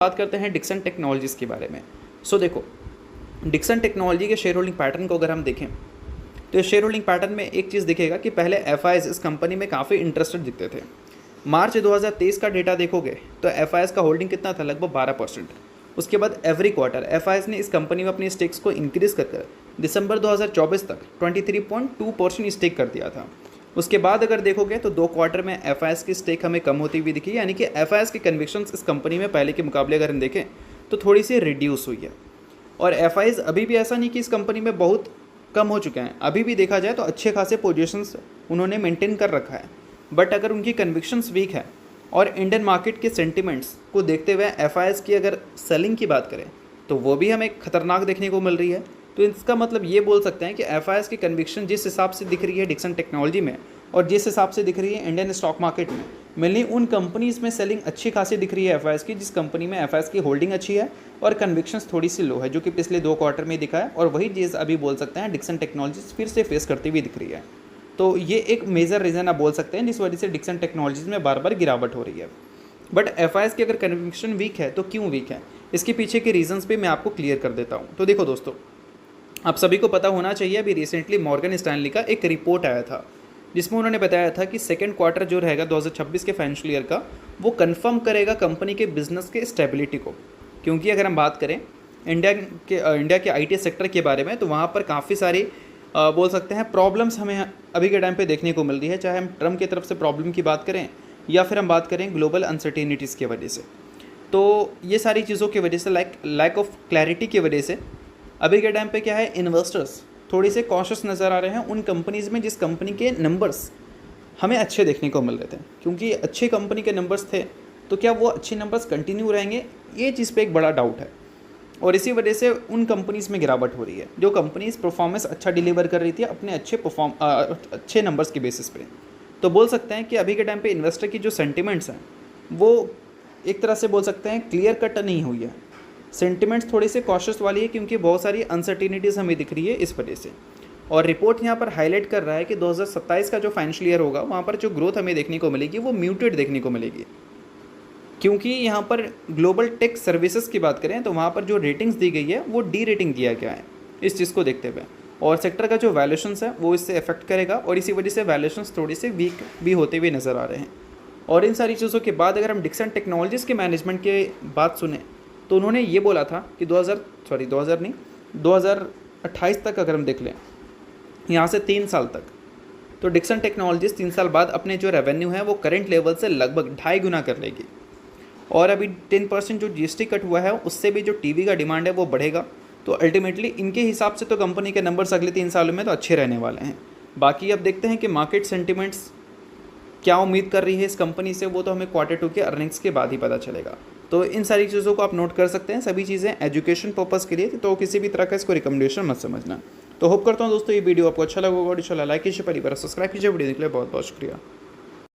बात करते हैं डिक्सन टेक्नोलॉजीज़ के बारे में। देखो, डिक्सन टेक्नोलॉजी के शेयर होल्डिंग पैटर्न को अगर हम देखें तो शेयर होल्डिंग पैटर्न में एक चीज़ दिखेगा कि पहले एफआईएस इस कंपनी में काफ़ी इंटरेस्टेड दिखते थे। मार्च 2023 का डेटा देखोगे तो एफआईएस का होल्डिंग कितना था, लगभग 12%। उसके बाद एवरी क्वार्टर एफआईएस ने इस कंपनी में अपनी स्टेक्स को इंक्रीज़ कर दिसंबर 2024 तक 23.2% स्टेक कर दिया था। उसके बाद अगर देखोगे तो 2 क्वार्टर में एफआईएस की स्टेक हमें कम होती हुई दिखी, यानी कि एफआईएस की कन्विक्शंस इस कंपनी में पहले के मुकाबले अगर हम देखें तो थोड़ी सी रिड्यूस हुई है। और एफआईएस अभी भी ऐसा नहीं कि इस कंपनी में बहुत कम हो चुके हैं, अभी भी देखा जाए तो अच्छे खासे पोजीशंस उन्होंने मेंटेन कर रखा है। बट अगर उनकी कन्विक्शंस वीक है और इंडियन मार्केट के सेंटिमेंट्स को देखते हुए एफआईएस की अगर सेलिंग की बात करें तो वो भी हमें खतरनाक देखने को मिल रही है। तो इसका मतलब ये बोल सकते हैं कि एफआईएस की कन्विक्शन जिस हिसाब से दिख रही है डिक्सन टेक्नोलॉजी में और जिस हिसाब से दिख रही है इंडियन स्टॉक मार्केट में, मेनली उन कंपनीज़ में सेलिंग अच्छी खासी दिख रही है एफआईएस की जिस कंपनी में एफआईएस की होल्डिंग अच्छी है और कन्विक्शंस थोड़ी सी लो है, जो कि पिछले 2 क्वार्टर में दिखा है। और वही चीज़ अभी बोल सकते हैं डिक्सन टेक्नोलॉजीज फिर से फेस करती हुई दिख रही है। तो ये एक मेजर रीज़न आप बोल सकते हैं जिस वजह से डिक्सन टेक्नोलॉजीज में बार बार गिरावट हो रही है। बट एफआईएस की अगर कन्विक्शन वीक है तो क्यों वीक है, इसके पीछे के रीजंस भी मैं आपको क्लियर कर देता हूँ। तो देखो दोस्तों, आप सभी को पता होना चाहिए अभी रिसेंटली मॉर्गन स्टैनली का एक रिपोर्ट आया था जिसमें उन्होंने बताया था कि सेकंड क्वार्टर जो रहेगा 2026 के फाइनेंशियल ईयर का वो कंफर्म करेगा कंपनी के बिजनेस के स्टेबिलिटी को। क्योंकि अगर हम बात करें इंडिया के आईटी सेक्टर के बारे में तो वहाँ पर काफ़ी सारी बोल सकते हैं प्रॉब्लम्स हमें अभी के टाइम पे देखने को मिल रही है, चाहे हम ट्रम्प की तरफ से प्रॉब्लम की बात करें या फिर हम बात करें ग्लोबल अनसर्टेनिटीज़ की वजह से। तो ये सारी चीज़ों की वजह से लैक ऑफ क्लैरिटी की वजह से अभी के टाइम पे क्या है, इन्वेस्टर्स थोड़ी से कॉशियस नज़र आ रहे हैं उन कंपनीज़ में जिस कंपनी के नंबर्स हमें अच्छे देखने को मिल रहे थे। क्योंकि अच्छे कंपनी के नंबर्स थे तो क्या वो अच्छे नंबर्स कंटिन्यू रहेंगे, ये चीज़ पे एक बड़ा डाउट है। और इसी वजह से उन कंपनीज़ में गिरावट हो रही है जो कंपनीज़ परफॉर्मेंस अच्छा डिलीवर कर रही थी अपने अच्छे नंबर्स के बेसिस पे। तो बोल सकते हैं कि अभी के टाइम पे इन्वेस्टर की जो सेंटिमेंट्स हैं वो एक तरह से बोल सकते हैं क्लियर कट नहीं हुई है, सेंटिमेंट्स थोड़ी से कॉशियस वाली है क्योंकि बहुत सारी अनसर्टिनिटीज़ हमें दिख रही है इस वजह से। और रिपोर्ट यहाँ पर हाईलाइट कर रहा है कि 2027 का जो फाइनेंशियल ईयर होगा वहाँ पर जो ग्रोथ हमें देखने को मिलेगी वो म्यूटेड देखने को मिलेगी। क्योंकि यहाँ पर ग्लोबल टेक सर्विसेज की बात करें तो वहाँ पर जो रेटिंग्स दी गई है वो डी रेटिंग दिया गया है इस चीज़ को देखते हुए। और सेक्टर का जो वैल्यूशंस है वो इससे अफेक्ट करेगा और इसी वजह से वैल्यूशंस थोड़ी से वीक भी होते हुए नज़र आ रहे हैं। और इन सारी चीज़ों के बाद अगर हम डिक्सन टेक्नोलॉजीज़ के मैनेजमेंट के बात सुने तो उन्होंने ये बोला था कि 2028 तक अगर हम देख लें यहाँ से 3 साल तक, तो डिक्सन टेक्नोलॉजीज़ 3 साल बाद अपने जो रेवेन्यू है वो करंट लेवल से लगभग 2.5 गुना कर लेगी। और अभी 10% जो जीएसटी कट हुआ है उससे भी जो टीवी का डिमांड है वो बढ़ेगा। तो अल्टीमेटली इनके हिसाब से तो कंपनी के नंबर्स अगले 3 सालों में तो अच्छे रहने वाले हैं। बाकी अब देखते हैं कि मार्केट सेंटिमेंट्स क्या उम्मीद कर रही है इस कंपनी से, वो तो हमें Q2 के अर्निंग्स के बाद ही पता चलेगा। तो इन सारी चीज़ों को आप नोट कर सकते हैं, सभी चीज़ें एजुकेशन पर्पज़ के लिए, तो किसी भी तरह का इसको रिकमेंडेशन मत समझना। तो होप करता हूँ दोस्तों ये वीडियो आपको अच्छा लगा होगा। इंशाल्लाह लाइक कीजिए, परिवार सब्सक्राइब कीजिए। वीडियो देखने के लिए बहुत बहुत शुक्रिया।